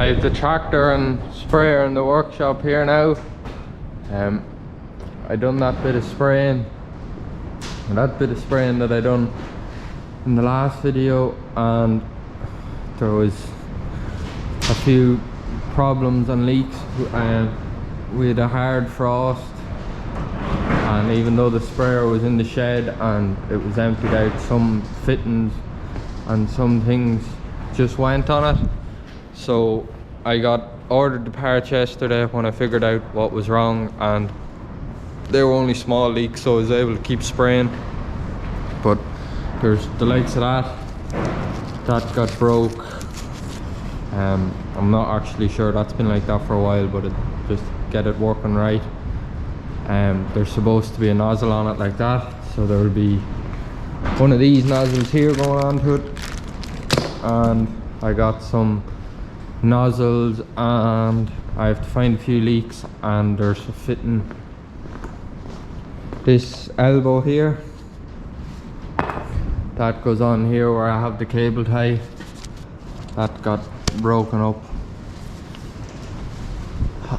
I have the tractor and sprayer in the workshop here now. I done that bit of spraying that I done in the last video, and there was a few problems and leaks. We had a hard frost, and even though the sprayer was in the shed and it was emptied out, some fittings and some things just went on it. So I ordered the parts yesterday when I figured out what was wrong, and they were only small leaks, so I was able to keep spraying. But there's the likes of that got broke. I'm not actually sure, that's been like that for a while, but just get it working right. There's supposed to be a nozzle on it like that, so there will be one of these nozzles here going onto it, and I got some nozzles, and I have to find a few leaks, and there's a fitting this elbow here that goes on here where I have the cable tie. That got broken up,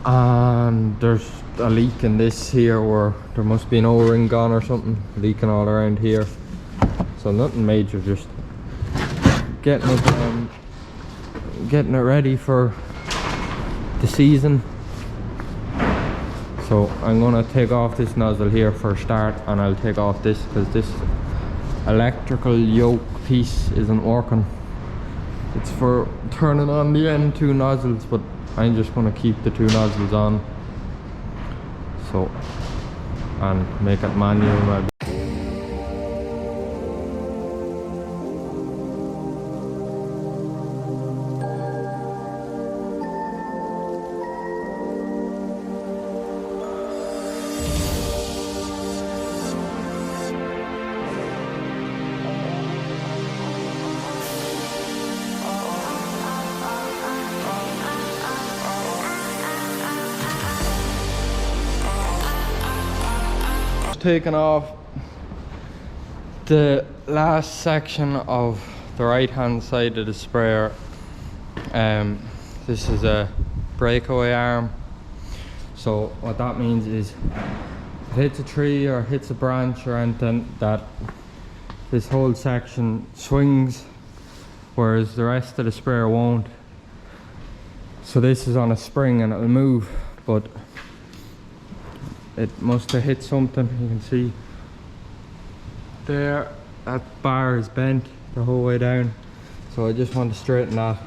and there's a leak in this here where there must be an O-ring gone or something, leaking all around here. So nothing major, just getting it ready for the season. So I'm gonna take off this nozzle here for a start, and I'll take off this because this electrical yoke piece isn't working. It's for turning on the end two nozzles, but I'm just gonna keep the two nozzles on, so, and make it manual. Taking off the last section of the right hand side of the sprayer. This is a breakaway arm, so what that means is if it hits a tree or hits a branch or anything, that this whole section swings, whereas the rest of the sprayer won't. So this is on a spring and it'll move, but it must have hit something. You can see there, that bar is bent the whole way down, so I just want to straighten that.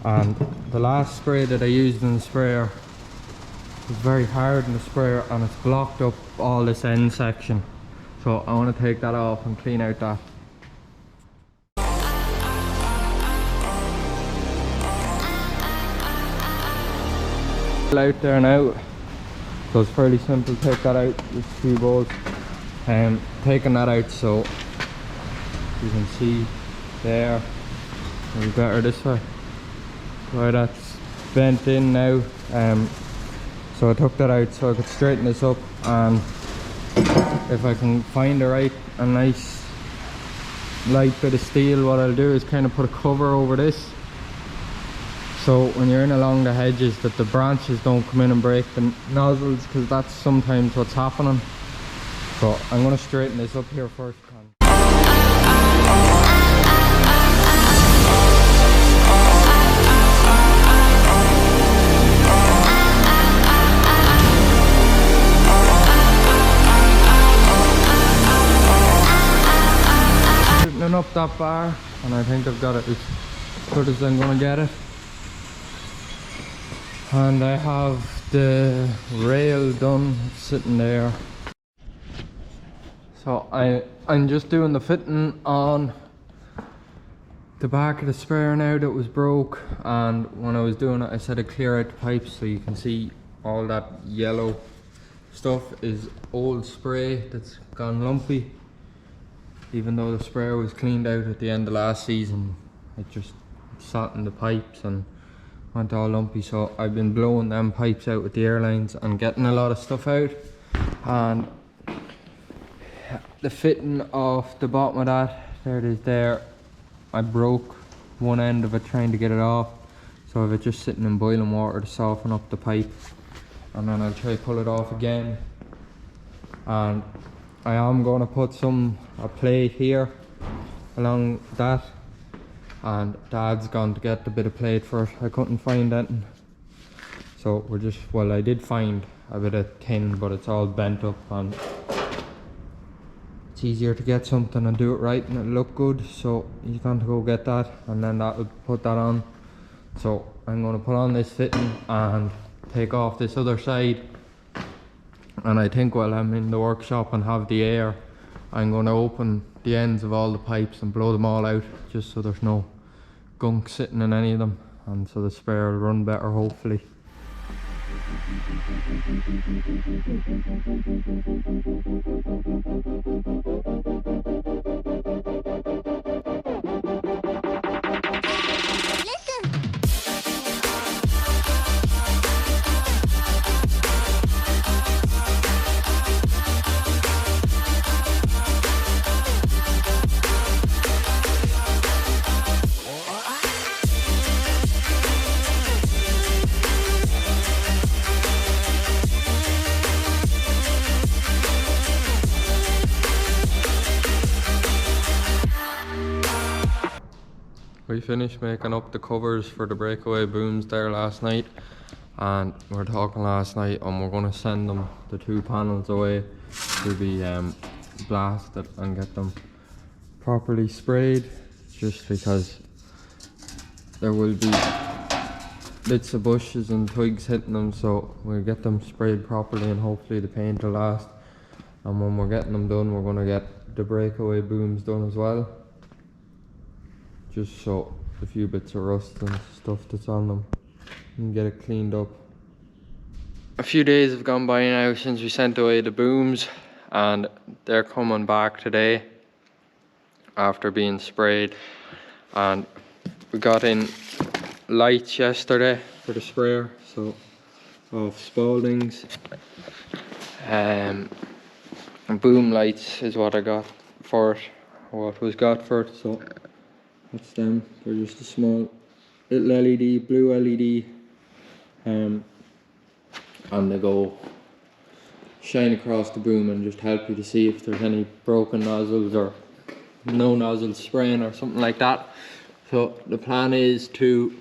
And the last spray that I used in the sprayer was very hard in the sprayer, and it's blocked up all this end section, so I want to take that off and clean out that. Out there now, so it's fairly simple. Take that out, just a few bolts, taking that out, so you can see there, maybe better this way, where that's bent in now. So I took that out so I could straighten this up, and if I can find a nice light bit of steel, what I'll do is kind of put a cover over this, so when you're in along the hedges, that the branches don't come in and break the nozzles, because that's sometimes what's happening. So I'm going to straighten this up here first. Straightening up that bar, and I think I've got it as good as I'm going to get it. And I have the rail done, sitting there. So I'm just doing the fitting on the back of the sprayer now that was broke, and when I was doing it I said I'd clear out the pipes, so you can see all that yellow stuff is old spray that's gone lumpy. Even though the sprayer was cleaned out at the end of last season, it just sat in the pipes and went all lumpy, so I've been blowing them pipes out with the airlines and getting a lot of stuff out. And the fitting off the bottom of that, there it is there, I broke one end of it trying to get it off, So I have it just sitting in boiling water to soften up the pipe, and then I'll try to pull it off again. And I am going to put a plate here along that, and Dad's gone to get the bit of plate for it. I couldn't find anything, so we're just, well, I did find a bit of tin, but it's all bent up, and it's easier to get something and do it right and it'll look good. So he's going to go get that, and then that'll put that on. So I'm going to put on this fitting and take off this other side, and I think while I'm in the workshop and have the air, I'm going to open the ends of all the pipes and blow them all out, just so there's no gunk sitting in any of them, and so the sprayer will run better, hopefully. We finished making up the covers for the breakaway booms there last night, and we were talking last night, and we're going to send them, the 2 panels, away to be blasted and get them properly sprayed, just because there will be bits of bushes and twigs hitting them, so we'll get them sprayed properly and hopefully the paint will last. And when we're getting them done, we're going to get the breakaway booms done as well, just so a few bits of rust and stuff that's on them and get it cleaned up. A few days have gone by now since we sent away the booms, and they're coming back today after being sprayed. And we got in lights yesterday for the sprayer, so of Spalding's. Boom lights is what I got for it, or what was got for it, so that's them. They're just a small little LED, blue LED, and they go shine across the boom and just help you to see if there's any broken nozzles or no nozzles spraying or something like that. So the plan is to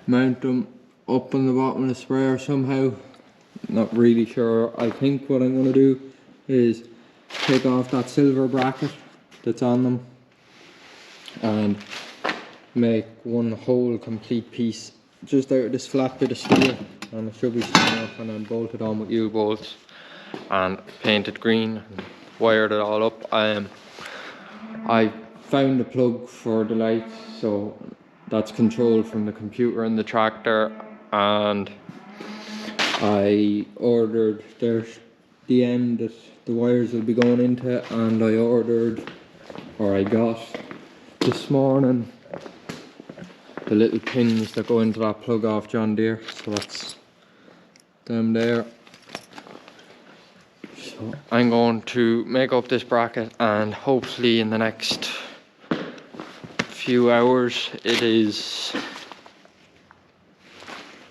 mount them up on the bottom of the sprayer somehow. Not really sure. I think what I'm going to do is take off that silver bracket that's on them and make one whole complete piece just out of this flat bit of steel, and it should be strong enough, and then bolt it on with U-bolts and paint it green and wired it all up. I found the plug for the lights, so that's controlled from the computer in the tractor, and I ordered, there's the end that the wires will be going into, and I got this morning the little pins that go into that plug off John Deere, so that's them there. So I'm going to make up this bracket, and hopefully in the next few hours, it is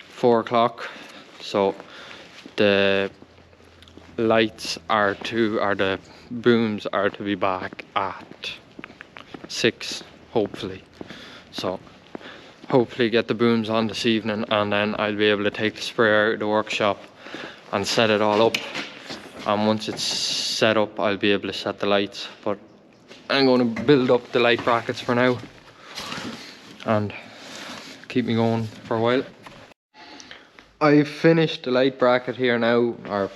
4 o'clock, so the lights the booms are to be back at 6, hopefully. So hopefully get the booms on this evening, and then I'll be able to take the sprayer out of the workshop and set it all up. And once it's set up, I'll be able to set the lights. But I'm going to build up the light brackets for now and keep me going for a while. I've finished the light bracket here now, or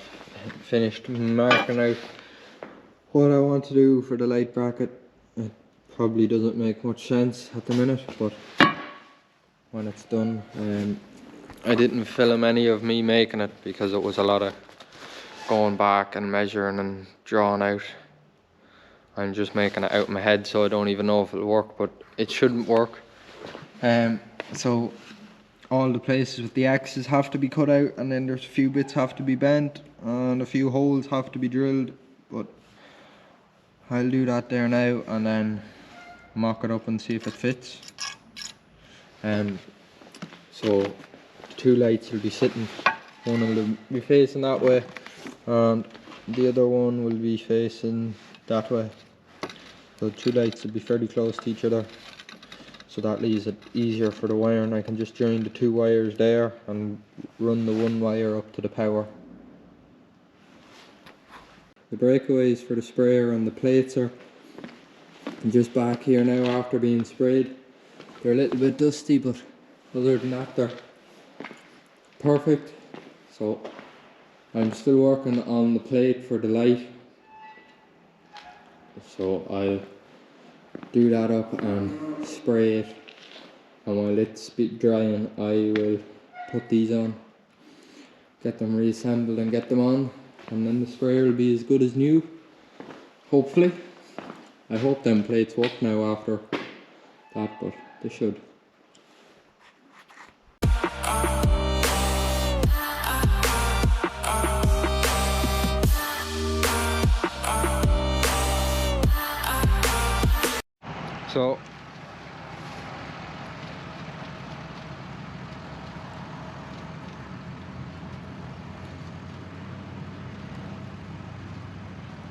finished marking out what I want to do for the light bracket. It probably doesn't make much sense at the minute, but when it's done, I didn't film any of me making it because it was a lot of going back and measuring and drawing out. I'm just making it out in my head, so I don't even know if it'll work, but it shouldn't work. So all the places with the X's have to be cut out, and then there's a few bits have to be bent and a few holes have to be drilled, but I'll do that there now and then mock it up and see if it fits. So the two lights will be sitting, one will be facing that way and the other one will be facing that way. So the two lights will be fairly close to each other, so that leaves it easier for the wiring. I can just join the two wires there and run the one wire up to the power. The breakaways for the sprayer and the plates are just back here now after being sprayed. They're a little bit dusty, but other than that they're perfect. So I'm still working on the plate for the light, so I'll do that up and spray it, and while it's drying I will put these on, get them reassembled and get them on, and then the sprayer will be as good as new, hopefully. I hope them plates work now after that, but they should. So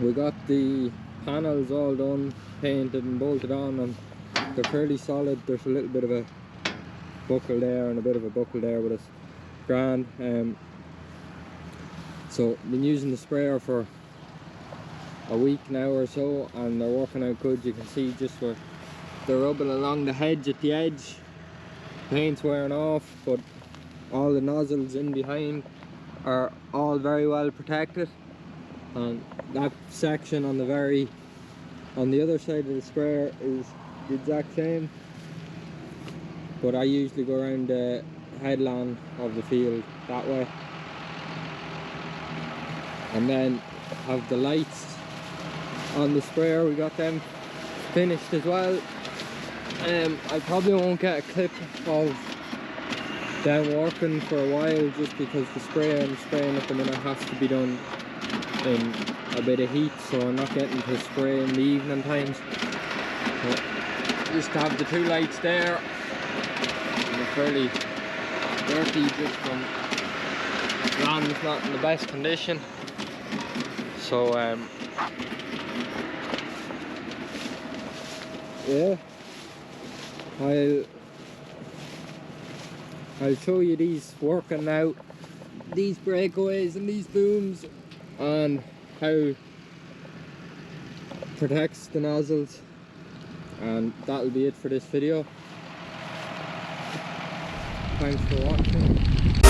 we got the panels all done, painted and bolted on, and they're fairly solid. There's a little bit of a buckle there and a bit of a buckle there, but it's grand. So been using the sprayer for a week now or so, and they're working out good. You can see just where they're rubbing along the hedge at the edge. Paint's wearing off, but all the nozzles in behind are all very well protected, and that section on the other side of the sprayer is the exact same, but I usually go around the headland of the field that way, and then have the lights on the sprayer. We got them finished as well. I probably won't get a clip of them working for a while, just because the spray I'm spraying at the minute has to be done in a bit of heat, so I'm not getting to spray in the evening times. But just to have the two lights there, and they're fairly dirty just from land's not in the best condition. So yeah, I'll show you these working now, these breakaways and these booms, and how it protects the nozzles, and that'll be it for this video. Thanks for watching.